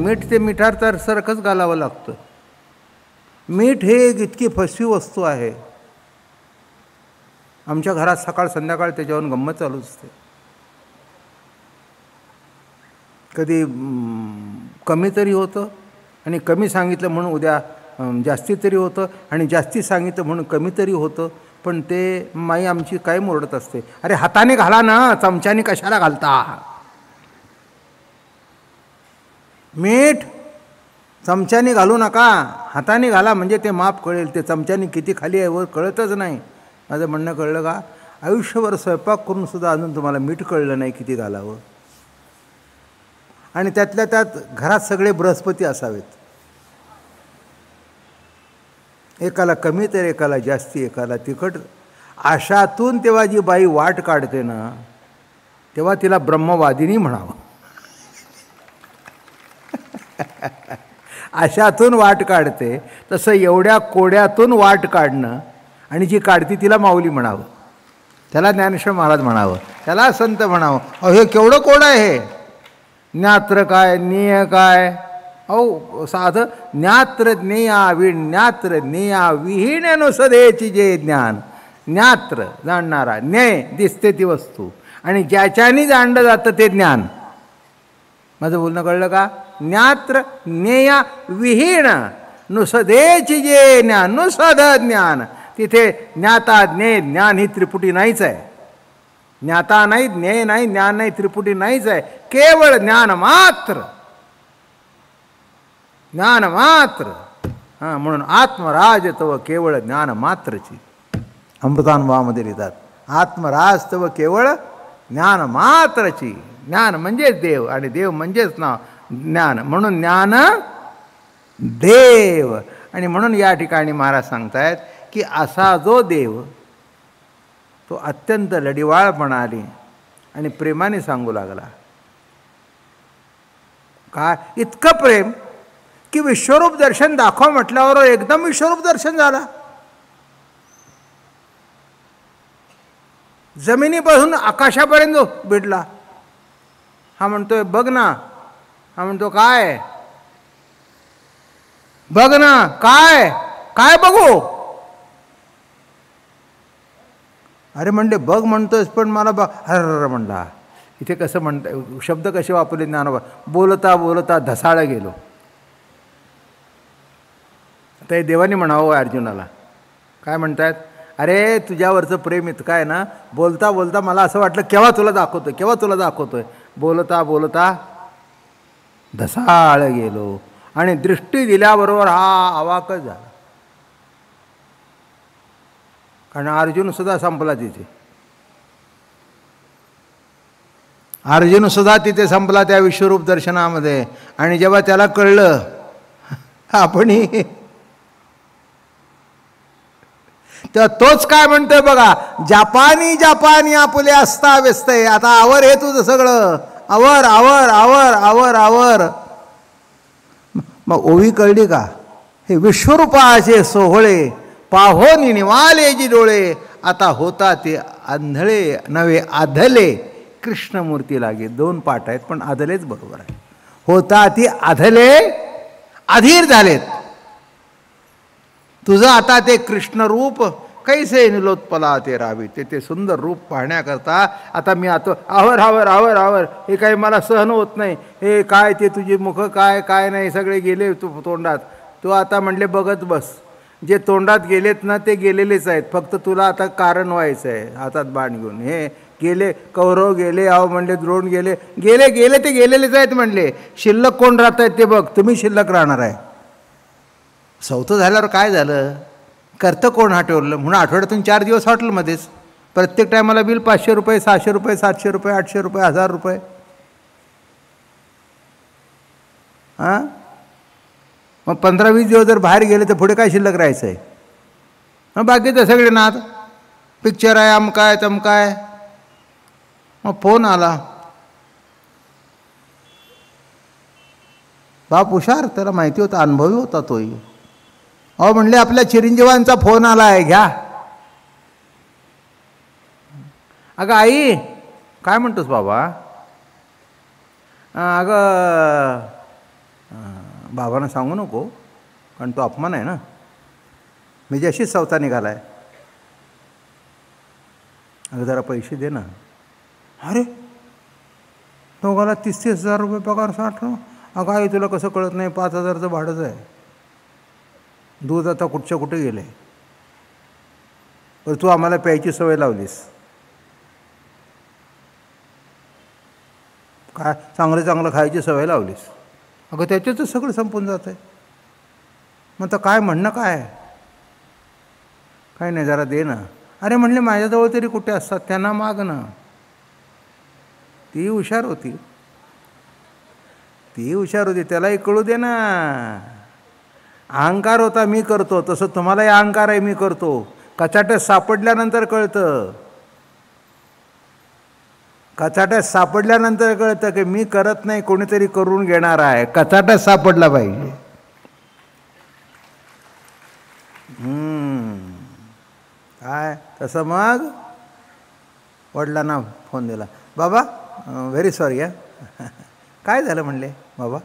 मीठ ते मिठासारखंच घालावं लागतं. मीठ हे एक इतकी फसवी वस्तू आहे. आमच्या घरात सकाळ संध्याकाळ त्याच्यावरून गंमत चालू असते. कधी कमी तरी होतं आणि कमी सांगितलं म्हणून उद्या जास्ती तरी होतं आणि जास्ती सांगितलं म्हणून कमी तरी होतं. पण ते माई आमची काय मोरडत असते, अरे हाताने घाला ना, चमच्याने कशाला घालता. मीठ चमच्याने घालू नका, हाताने घाला, म्हणजे ते माप कळेल. ते चमच्याने किती खाली आहे वर कळतच नाही. माझं म्हणणं कळलं का? आयुष्यभर स्वयंपाक करून सुद्धा अजून तुम्हाला मीठ कळलं नाही किती घालावं. आणि त्यातल्या त्यात घरात सगळे बृहस्पती असावेत. एकाला कमी तर एकाला जास्ती, एकाला तिखट. अशातून तेव्हा जी बाई वाट काढते ना, तेव्हा तिला ब्रह्मवादिनी म्हणावं. अशातून वाट काढते, तसं एवढ्या कोड्यातून वाट काढणं आणि जी काढती तिला माऊली म्हणावं, त्याला ज्ञानेश्वर महाराज म्हणावं, त्याला संत म्हणावं. अहो हे केवढं कोड आहे. ज्ञात्र काय, ज्ञेय काय. अहो साधं ज्ञात्र ज्ञेया विज्ञात्र ज्ञेया विहीन नुसदेची जे ज्ञान. ज्ञात्र जाणणारा, ज्ञेय दिसते ती वस्तू, आणि ज्याच्यानी जाणलं जातं ते ज्ञान. माझं बोलणं कळलं का? ज्ञात्र ज्ञेया विहीन नुसदेची जे ज्ञान, नुसद ज्ञान. तिथे ज्ञाता ज्ञेय ज्ञान ही त्रिपुटी नाहीच आहे. ज्ञाता नाही, ज्ञेय नाही, ज्ञान नाही, त्रिपुटी नाहीच आहे. केवळ ज्ञान मात्र, ज्ञान मात्र. हां, म्हणून आत्मराज तव केवळ ज्ञान मात्रची. अमृतानुभवामध्ये लिहितात, आत्मराज तव केवळ ज्ञान मात्रची. ज्ञान म्हणजेच देव आणि देव म्हणजेच नाव ज्ञान, म्हणून ज्ञान देव. आणि म्हणून या ठिकाणी महाराज सांगतायत की असा जो देव तो अत्यंत लढिवाळपणाने आणि प्रेमाने सांगू लागला. काय इतकं प्रेम की विश्वरूप दर्शन दाखवा म्हटल्यावर एकदम विश्वरूप दर्शन झाला. जमिनीपासून आकाशापर्यंत भिडला. हा म्हणतोय बघ ना, हा म्हणतो काय बघ ना, काय काय बघू. अरे म्हणले बघ म्हणतोयस पण मला बघ. अरे म्हणला, इथे कसं म्हणता शब्द कसे वापरले ज्ञानोबा. बोलता बोलता धसाळ गेलो. आता हे देवाने म्हणावं अर्जुनाला. काय म्हणतायत? अरे तुझ्यावरचं प्रेम इतकं आहे ना, बोलता बोलता मला असं वाटलं केव्हा तुला दाखवतोय, केव्हा तुला दाखवतोय. बोलता बोलता धसाळ गेलो. आणि दृष्टी दिल्याबरोबर हा अवाकच झाला. कारण अर्जुन सुद्धा संपला तिथे. अर्जुन सुद्धा तिथे संपला त्या विश्वरूप दर्शनामध्ये. आणि जेव्हा त्याला कळलं आपणही, तेव्हा तोच काय म्हणतोय बघा, जापानी जापानी आपुले असता व्यस्त आहे. आता आवर हे तुझं सगळं, आवर आवर आवर आवर आवर. मग ओवी कळली का? हे विश्वरूपाचे सोहळे पाहोनी निवाले जी डोळे. आता होता ते आंधळे नव्हे आधले कृष्णमूर्ती लागे. दोन पाठ आहेत पण आधलेच बरोबर आहे. होता ती आधले अधीर झालेत. तुझं आता ते कृष्णरूप कैसे निलोत्पला ते रावी. ते सुंदर रूप पाहण्याकरता आता मी आता आवर आवर आवर आवर. हे काही मला सहन होत नाही. हे काय ते तुझी मुख काय काय नाही सगळे गेले तू तोंडात. तू आता म्हणले बघत बस. जे तोंडात गेलेत ना ते गेलेलेच आहेत. फक्त तुला आता कारण व्हायचं आहे हातात बाण घेऊन. हे गेले, कौरव गेले, अहो म्हणले द्रोण गेले, गेले गेले ते गेलेलेच आहेत म्हणले. शिल्लक कोण राहत आहेत ते बघ. तुम्ही शिल्लक राहणार आहे. सौतं झाल्यावर काय झालं? करतं कोण हॉटेलला? म्हणून आठवड्यातून 4 दिवस हॉटेलमध्येच. प्रत्येक टायमाला बिल 500 रुपये 600 रुपये 700 रुपये 800 रुपये 1000 रुपये. हां, मग 15-20 दिवस जर बाहेर गेले तर पुढे काय शिल्लक राहायचं आहे? मग बाकीचं सगळे नाद, पिक्चर आहे, अमकाय तमकाय. मग फोन आला. बाप हुशार, त्याला माहिती होता, अनुभवी होता तोही. अहो म्हणले आपल्या चिरंजीवांचा फोन आला आहे, घ्या. अगं आई, काय म्हणतोस बाबा? अगं बाबांना सांगू नको, कारण तो अपमान आहे ना. म्हणजे अशीच सवता निघाला आहे. अगं जरा पैसे दे ना. अरे दोघाला 30,000 रुपये पगार, 60. अगं आई तुला कसं कळत नाही, 5,000चं भाडंच आहे. दूध आता कुठच्या कुठे गेले. तर तू आम्हाला प्यायची सवय लावलीस. काय चांगलं चांगलं खायची सवय लावलीस. अगं त्याच्यातच सगळं संपून जात आहे. मग आता काय म्हणणं काय? काय नाही, जरा दे ना. अरे म्हणले माझ्याजवळ तरी कुठे असतात, त्यांना माग ना. ती हुशार होती, त्यालाही कळू दे ना. अहंकार होता मी करतो, तसं तुम्हालाही अहंकार आहे मी करतो. कचाट्यात सापडल्यानंतर कळतं, की मी करत नाही, कोणीतरी करून घेणार आहे. कचाट्यात सापडला पाहिजे. काय तसं. मग वडिलांना फोन दिला. बाबा व्हेरी सॉरी काय झालं म्हणले बाबा.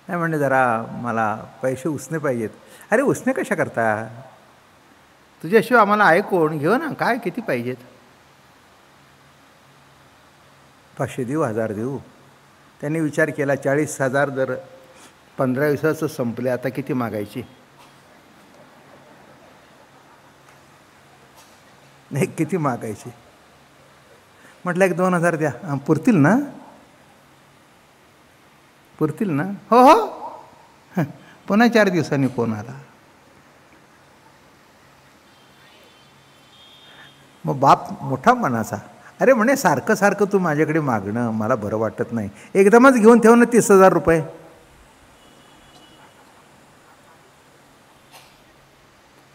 नाही म्हणले जरा मला पैसे उसने पाहिजेत. अरे उसने कशा करता, तुझ्याशिवाय आम्हाला आहे कोण, घेऊ ना. काय किती पाहिजेत. 500 देऊ, 1000 देऊ. त्यांनी विचार केला 40,000 जर 15 दिवसाचं संपले, आता किती मागायची. नाही किती मागायची. म्हटलं 1-2,000 द्या. पुरतील ना, पुरतील ना. हो हो. पुन्हा 4 दिवसांनी फोन आला. मग बाप मोठा मनाचा. अरे म्हणे सारखं सारखं तू माझ्याकडे मागणं मला बरं वाटत नाही. एकदमच घेऊन ठेव ना 30,000 रुपये.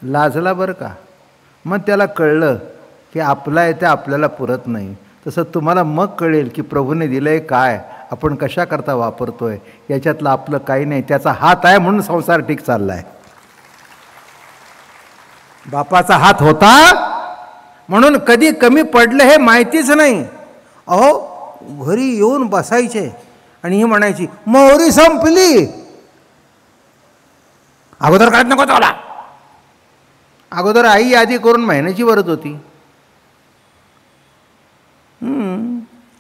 लाजला बरं का. मग त्याला कळलं की आपला आहे ते आपल्याला पुरत नाही. तसं तुम्हाला मग कळेल की प्रभूने दिलं आहे काय, आपण कशा करता वापरतोय, याच्यातलं आपलं काही नाही. त्याचा हात आहे म्हणून संसार ठीक चालला आहे. बापाचा हात होता म्हणून कधी कमी पडलं हे माहितीच नाही. अहो घरी येऊन बसायचे आणि ही म्हणायची मोहरी संपली. अगोदर काढत नको तुला. अगोदर आई यादी करून महिन्याची भरत होती.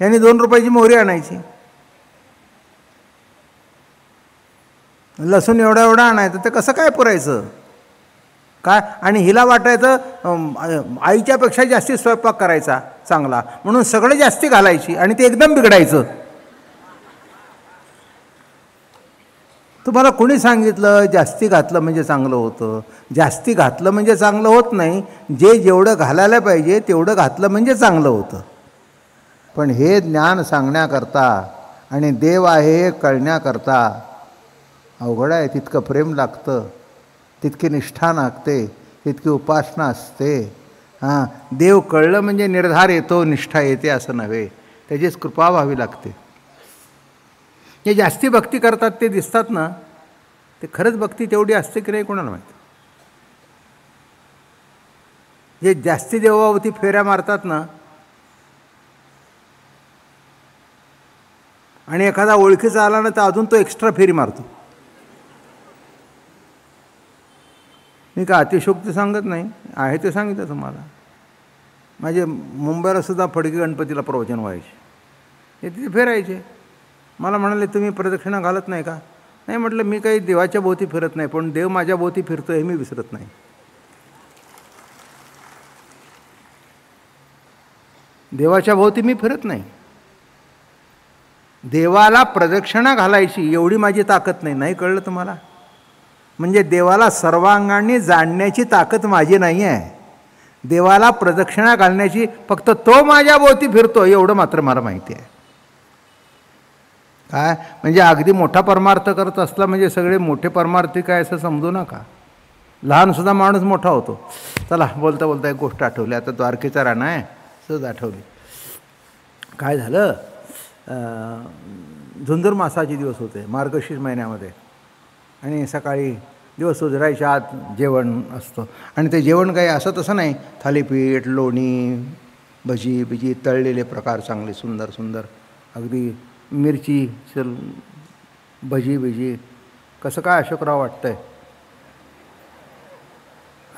यांनी 2 रुपयाची मोहरी आणायची. लसूण एवढा एवढा आणायचं, ते कसं काय पुरायचं काय. आणि हिला वाटायचं आईच्यापेक्षा जास्ती स्वयंपाक करायचा चांगला, म्हणून सगळं जास्ती घालायची आणि ते एकदम बिघडायचं. तुम्हाला कोणी सांगितलं जास्ती घातलं म्हणजे चांगलं होतं. जास्ती घातलं म्हणजे चांगलं होत नाही. जेवढं घालायला पाहिजे तेवढं घातलं म्हणजे चांगलं होतं. पण हे ज्ञान सांगण्याकरता आणि देव आहे हे कळण्याकरता अवघड आहे. तितकं प्रेम लागतं, तितकी निष्ठा लागते, तितकी उपासना असते. देव कळलं म्हणजे निर्धार येतो, निष्ठा येते असं नव्हे. त्याचीच कृपा व्हावी लागते. जे जास्ती भक्ती करतात ते दिसतात ना, ते खरंच भक्ती तेवढी असते की नाही कोणाला माहीत. जे जास्ती देवावरती फेऱ्या मारतात ना, आणि एखादा ओळखीचा आला ना तर अजून तो एक्स्ट्रा फेरी मारतो. मी का अतिशोक्ती सांगत नाही, आहे ते सांगितलं तुम्हाला. माझे मुंबईला सुद्धा फडकी गणपतीला प्रवचन व्हायचे, ते तिथे फिरायचे. मला म्हणाले तुम्ही प्रदक्षिणा घालत नाही का. नाही म्हटलं मी काही देवाच्या भोवती फिरत नाही, पण देव माझ्या भोवती फिरतो हे मी विसरत नाही. देवाच्या भोवती मी फिरत नाही. देवाला प्रदक्षिणा घालायची एवढी माझी ताकद नाही. नाही कळलं तुम्हाला. म्हणजे देवाला सर्वांगाने जाणण्याची ताकद माझी नाही आहे. देवाला प्रदक्षिणा घालण्याची फक्त तो माझ्या भोवती फिरतो एवढं मात्र मला माहिती आहे. काय म्हणजे अगदी मोठा परमार्थ करत असला म्हणजे सगळे मोठे परमार्थी काय असं समजू नका. लहानसुद्धा माणूस मोठा होतो. चला बोलता बोलता एक गोष्ट आठवली. आता द्वारकेचा राणा आहे, सहज आठवली. काय झालं, धुंधुरमासाचे दिवस होते मार्गशीर्ष महिन्यामध्ये, आणि सकाळी दिवस उजडायच्या आत जेवण असतं. आणि ते जेवण काही असं तसं नाही, थालीपीठ, लोणी, भजी बिजी, तळलेले प्रकार चांगले सुंदर सुंदर, अगदी मिरची भजी बिजी. कसं काय अशोकराव वाटतंय?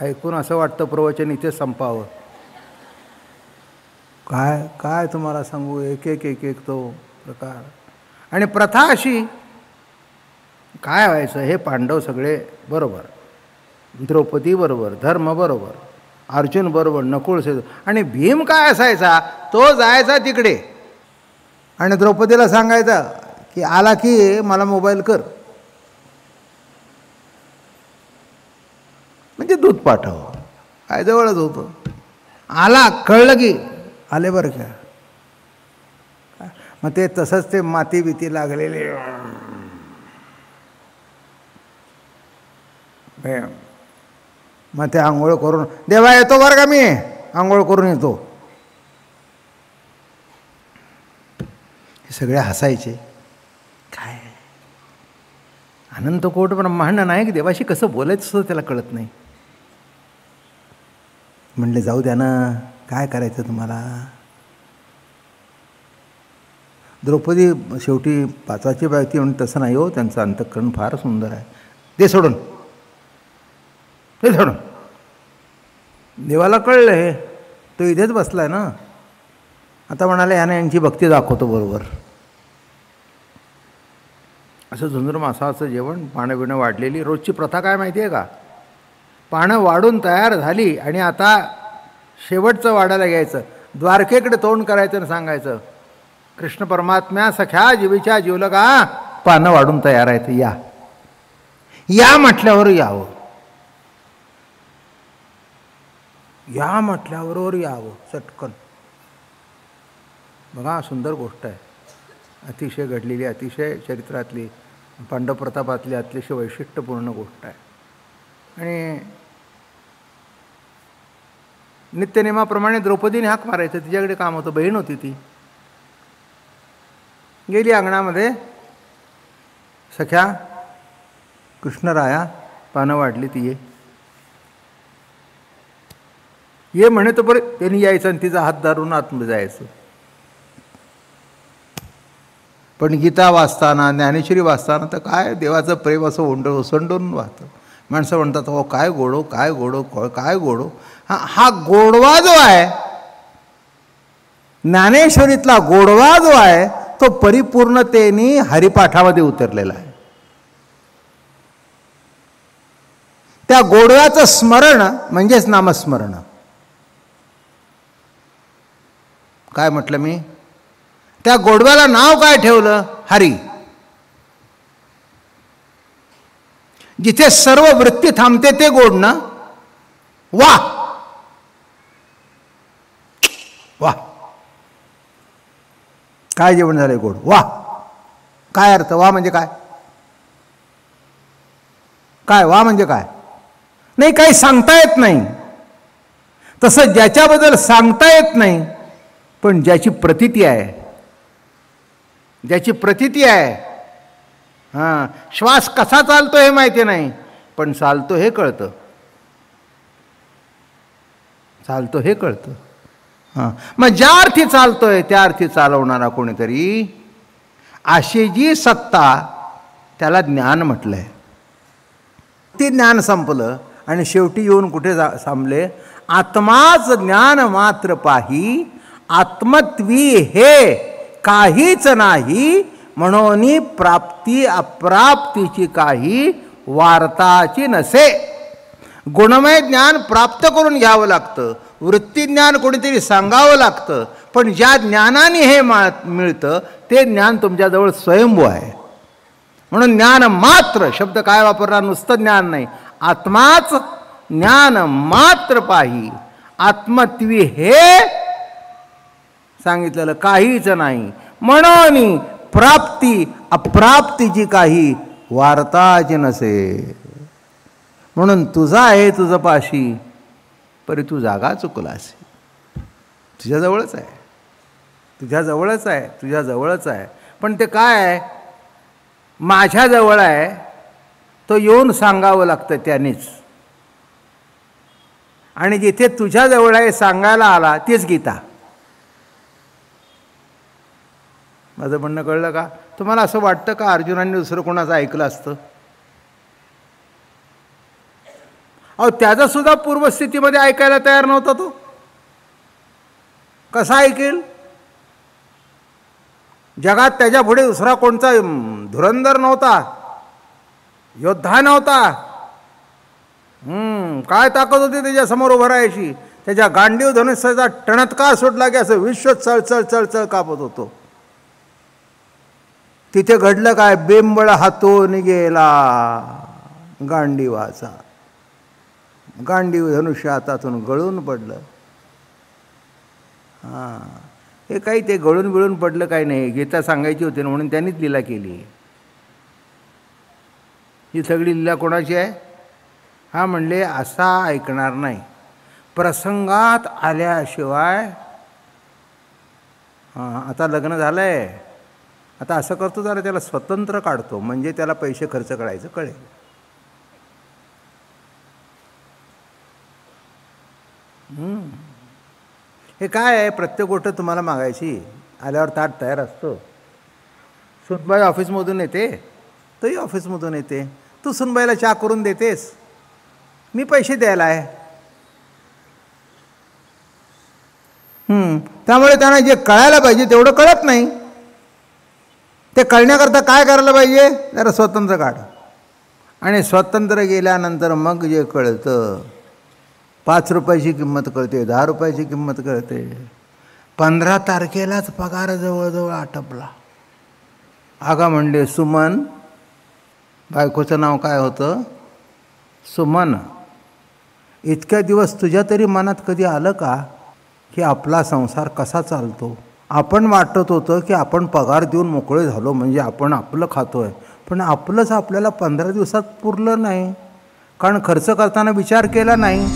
ऐकून असं वाटतं प्रवचन इथेच संपावं. काय काय तुम्हाला सांगू, एक एक एक एक तो प्रकार. आणि प्रथा अशी, काय व्हायचं, हे पांडव सगळे बरोबर, द्रौपदी बरोबर, धर्म बरोबर, अर्जुन बरोबर, नकुळ सेतू. आणि भीम काय असायचा, तो जायचा तिकडे आणि द्रौपदीला सांगायचा की आला की मला मोबाईल कर, म्हणजे दूध पाठव. काय जवळच होतं. आला कळलं की आले बरं का. मग ते तसंच ते माती बिती लागलेले, मग ते आंघोळ करून, देवा येतो बरं का, मी आंघोळ करून येतो. हे सगळे हसायचे. काय अनंतकोट ब्रह्मांड नायक देवाशी कसं बोलायचं सुद्धा त्याला कळत नाही. म्हणले जाऊ द्या ना, काय करायचं तुम्हाला. द्रौपदी शेवटी पाचाची बायती म्हणून तसं नाही हो, त्यांचं अंतःकरण फार सुंदर आहे. ते सोडून देवाला कळलं हे, तो इथेच बसलाय ना. आता म्हणाले ह्याने यांची भक्ती दाखवतो बरोबर. असं धनुर्मासाचं जेवण, पानं बिणं वाढलेली. रोजची प्रथा काय माहिती आहे का, पानं वाढून तयार झाली आणि आता शेवटचं वाढायला घ्यायचं, द्वारकेकडे तोंड करायचं आणि सांगायचं, कृष्ण परमात्म्या सख्या जीवीच्या जीवलगा, पानं वाढून तयार आहेत, या या म्हटल्यावर यावं, या म्हटल्याबरोबर यावं चटकन. बघा सुंदर गोष्ट आहे, अतिशय घडलेली, अतिशय चरित्रातली, पांडव प्रतापातली अतिशय वैशिष्ट्यपूर्ण गोष्ट आहे. आणि नित्यनेमाप्रमाणे द्रौपदीने हाक मारायचं, तिच्याकडे काम होतं, बहीण होती ती. गेली अंगणामध्ये, सख्या कृष्णराया पानं वाढली, ती ये म्हणे तर बरं त्यांनी यायचं आणि तिचा हात धरून आतमध्ये जायचं. पण गीता वाचताना, ज्ञानेश्वरी वाचताना तर काय देवाचं प्रेम असं ओसंडून वाहतं. माणसं म्हणतात हो काय गोडो, काय गोडो, काय गोडो. हा गोडवा जो आहे, ज्ञानेश्वरीतला गोडवा जो आहे, तो परिपूर्णतेने हरिपाठामध्ये उतरलेला आहे. त्या गोडव्याचं स्मरण म्हणजेच नामस्मरण. काय म्हटलं मी, त्या गोडव्याला नाव काय ठेवलं, हरी. जिथे सर्व वृत्ती थांबते ते गोड ना. वा वा, काय जेवण झालंय गोड, वा. काय अर्थ, वा म्हणजे काय, काय वा म्हणजे काय, नाही काही सांगता येत नाही. तसं ज्याच्याबद्दल सांगता येत नाही पण ज्याची प्रतीती आहे, ज्याची प्रतीती आहे, हां, श्वास कसा चालतो हे माहिती नाही पण चालतो हे कळतं, चालतो हे कळतं. हां, मग ज्या अर्थी चालतोय त्या अर्थी चालवणारा कोणीतरी, अशी जी सत्ता, त्याला ज्ञान म्हटलंय. ते ज्ञान संपलं आणि शेवटी येऊन कुठे थांबले, आत्माच ज्ञान मात्र पाही, आत्मत्वी हे काहीच नाही, म्हणून प्राप्ती अप्राप्तीची काही वार्ताची नसे. गुणमय ज्ञान प्राप्त करून घ्यावं लागतं, वृत्तीज्ञान कोणीतरी सांगावं लागतं. पण ज्या ज्ञानाने हे मिळतं ते ज्ञान तुमच्याजवळ स्वयंभू आहे. म्हणून ज्ञान मात्र शब्द काय वापरला, नुसतं ज्ञान नाही, आत्माच ज्ञान मात्र पाही, आत्मत्वी हे सांगितलेलं काहीच नाही, म्हणून प्राप्ती अप्राप्तीची काही वार्ताच नसे. म्हणून तुझा आहे तुझं पाशी, परी तू जागा चुकलास. तुझ्याजवळच आहे, तुझ्याजवळच आहे, तुझ्याजवळच आहे. पण ते काय आहे, माझ्याजवळ आहे, तो येऊन सांगावं लागतं त्यानेच. आणि जिथे तुझ्याजवळ आहे सांगायला आला तीच गीता. माझं म्हणणं कळलं का? तुम्हाला असं वाटतं का अर्जुनाने दुसरं कोणाचं ऐकलं असतं? अहो, त्याचासुद्धा पूर्वस्थितीमध्ये ऐकायला तयार नव्हता तो. कसा ऐकेल? जगात त्याच्या पुढे दुसरा कोणता धुरंधर नव्हता, योद्धा नव्हता. काय ताकद होती त्याच्यासमोर उभं राहायची? त्याच्या गांडीव धनुष्याचा टणत्कार सुटला की असं विश्व चळचळ चळचळ कापत होतो. तिथे घडलं काय? बेंबळ हातून गेला गांडीवाचा. गांडीव धनुष्य हातातून गळून पडलं. हां, हे काही ते गळून बिळून पडलं काही नाही. गीता सांगायची होती ना, म्हणून त्यांनीच लीला केली. ही सगळी लीला कोणाची आहे? हा म्हणले असा ऐकणार नाही, प्रसंगात आल्याशिवाय. हां, आता लग्न झालं आहे, आता असं करतो जरा त्याला स्वतंत्र काढतो, म्हणजे त्याला पैसे खर्च करायचं कळेल. हे काय आहे? प्रत्येक गोष्ट तुम्हाला मागायची, आल्यावर ताट तयार असतो. सुनबाई ऑफिसमधून येते, तोही ऑफिसमधून येते. तू सुनबाईला चहा करून देतेस, मी पैसे द्यायला आहे. त्यामुळे त्यांना जे कळायला पाहिजे तेवढं कळत नाही. ते कळण्याकरता काय करायला पाहिजे? जरा स्वतंत्र काढ. आणि स्वतंत्र गेल्यानंतर मग जे कळतं, 5 रुपयाची किंमत कळते, 10 रुपयाची किंमत कळते. 15 तारखेलाच पगार जवळजवळ आटपला. अगं म्हणले सुमन, बायकोचं नाव काय होतं? सुमन. इतक्या दिवस तुझ्या तरी मनात कधी आलं का की आपला संसार कसा चालतो? आपण वाटत होतं की आपण पगार देऊन मोकळे झालो म्हणजे आपण आपलं खातोय, पण आपलंच आपल्याला 15 दिवसात पुरलं नाही, कारण खर्च करताना विचार केला नाही.